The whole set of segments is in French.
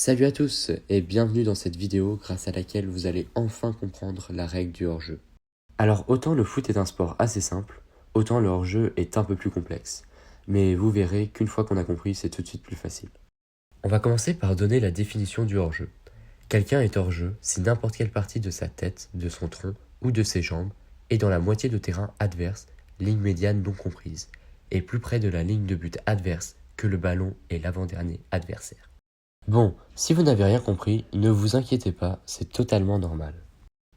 Salut à tous et bienvenue dans cette vidéo grâce à laquelle vous allez enfin comprendre la règle du hors-jeu. Alors autant le foot est un sport assez simple, autant le hors-jeu est un peu plus complexe. Mais vous verrez qu'une fois qu'on a compris, c'est tout de suite plus facile. On va commencer par donner la définition du hors-jeu. Quelqu'un est hors-jeu si n'importe quelle partie de sa tête, de son tronc ou de ses jambes est dans la moitié de terrain adverse, ligne médiane non comprise, et plus près de la ligne de but adverse que le ballon et l'avant-dernier adversaire. Bon, si vous n'avez rien compris, ne vous inquiétez pas, c'est totalement normal.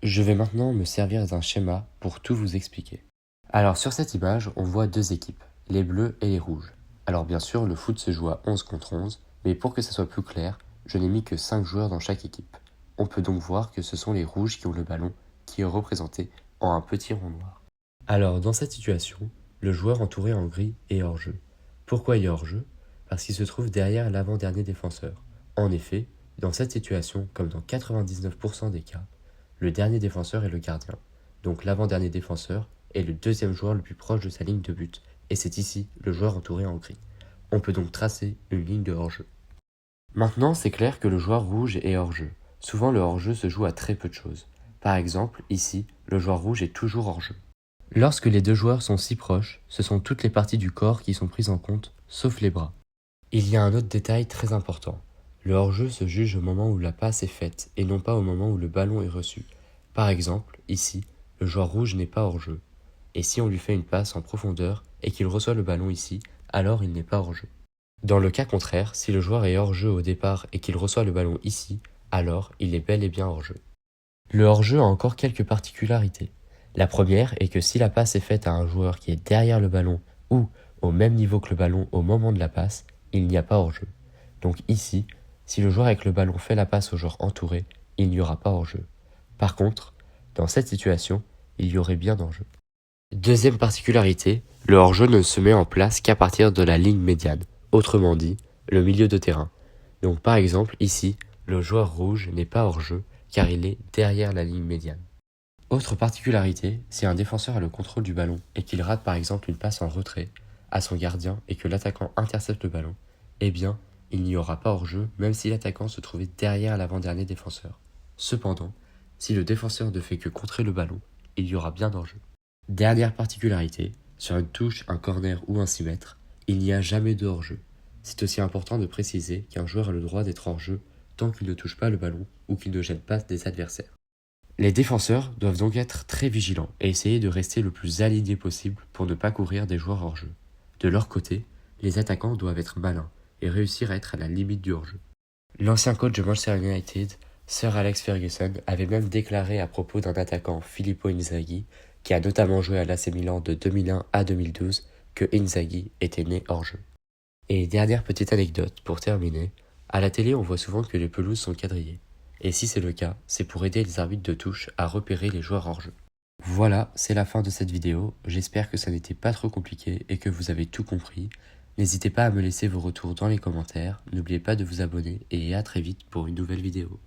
Je vais maintenant me servir d'un schéma pour tout vous expliquer. Alors sur cette image, on voit deux équipes, les bleus et les rouges. Alors bien sûr, le foot se joue à 11 contre 11, mais pour que ça soit plus clair, je n'ai mis que 5 joueurs dans chaque équipe. On peut donc voir que ce sont les rouges qui ont le ballon, qui est représenté en un petit rond noir. Alors dans cette situation, le joueur entouré en gris est hors jeu. Pourquoi il est hors jeu? Parce qu'il se trouve derrière l'avant-dernier défenseur. En effet, dans cette situation, comme dans 99% des cas, le dernier défenseur est le gardien. Donc l'avant-dernier défenseur est le deuxième joueur le plus proche de sa ligne de but, et c'est ici le joueur entouré en gris. On peut donc tracer une ligne de hors-jeu. Maintenant, c'est clair que le joueur rouge est hors-jeu. Souvent, le hors-jeu se joue à très peu de choses. Par exemple, ici, le joueur rouge est toujours hors-jeu. Lorsque les deux joueurs sont si proches, ce sont toutes les parties du corps qui sont prises en compte, sauf les bras. Il y a un autre détail très important. Le hors-jeu se juge au moment où la passe est faite et non pas au moment où le ballon est reçu. Par exemple, ici, le joueur rouge n'est pas hors-jeu. Et si on lui fait une passe en profondeur et qu'il reçoit le ballon ici, alors il n'est pas hors-jeu. Dans le cas contraire, si le joueur est hors-jeu au départ et qu'il reçoit le ballon ici, alors il est bel et bien hors-jeu. Le hors-jeu a encore quelques particularités. La première est que si la passe est faite à un joueur qui est derrière le ballon ou au même niveau que le ballon au moment de la passe, il n'y a pas hors-jeu. Donc ici, si le joueur avec le ballon fait la passe au joueur entouré, il n'y aura pas hors-jeu. Par contre, dans cette situation, il y aurait bien hors-jeu. Deuxième particularité, le hors-jeu ne se met en place qu'à partir de la ligne médiane, autrement dit, le milieu de terrain. Donc par exemple, ici, le joueur rouge n'est pas hors-jeu car il est derrière la ligne médiane. Autre particularité, si un défenseur a le contrôle du ballon et qu'il rate par exemple une passe en retrait à son gardien et que l'attaquant intercepte le ballon, eh bien, il n'y aura pas hors-jeu même si l'attaquant se trouvait derrière l'avant-dernier défenseur. Cependant, si le défenseur ne fait que contrer le ballon, il y aura bien hors-jeu. Dernière particularité, sur une touche, un corner ou un 6 mètres, il n'y a jamais de hors-jeu. C'est aussi important de préciser qu'un joueur a le droit d'être hors-jeu tant qu'il ne touche pas le ballon ou qu'il ne gêne pas des adversaires. Les défenseurs doivent donc être très vigilants et essayer de rester le plus alignés possible pour ne pas courir des joueurs hors-jeu. De leur côté, les attaquants doivent être malins et réussir à être à la limite du hors-jeu. L'ancien coach de Manchester United, Sir Alex Ferguson, avait même déclaré à propos d'un attaquant, Filippo Inzaghi, qui a notamment joué à l'AC Milan de 2001 à 2012, que Inzaghi était né hors-jeu. Et dernière petite anecdote pour terminer, à la télé on voit souvent que les pelouses sont quadrillées. Et si c'est le cas, c'est pour aider les arbitres de touche à repérer les joueurs hors jeu. Voilà, c'est la fin de cette vidéo. J'espère que ça n'était pas trop compliqué et que vous avez tout compris. N'hésitez pas à me laisser vos retours dans les commentaires. N'oubliez pas de vous abonner et à très vite pour une nouvelle vidéo.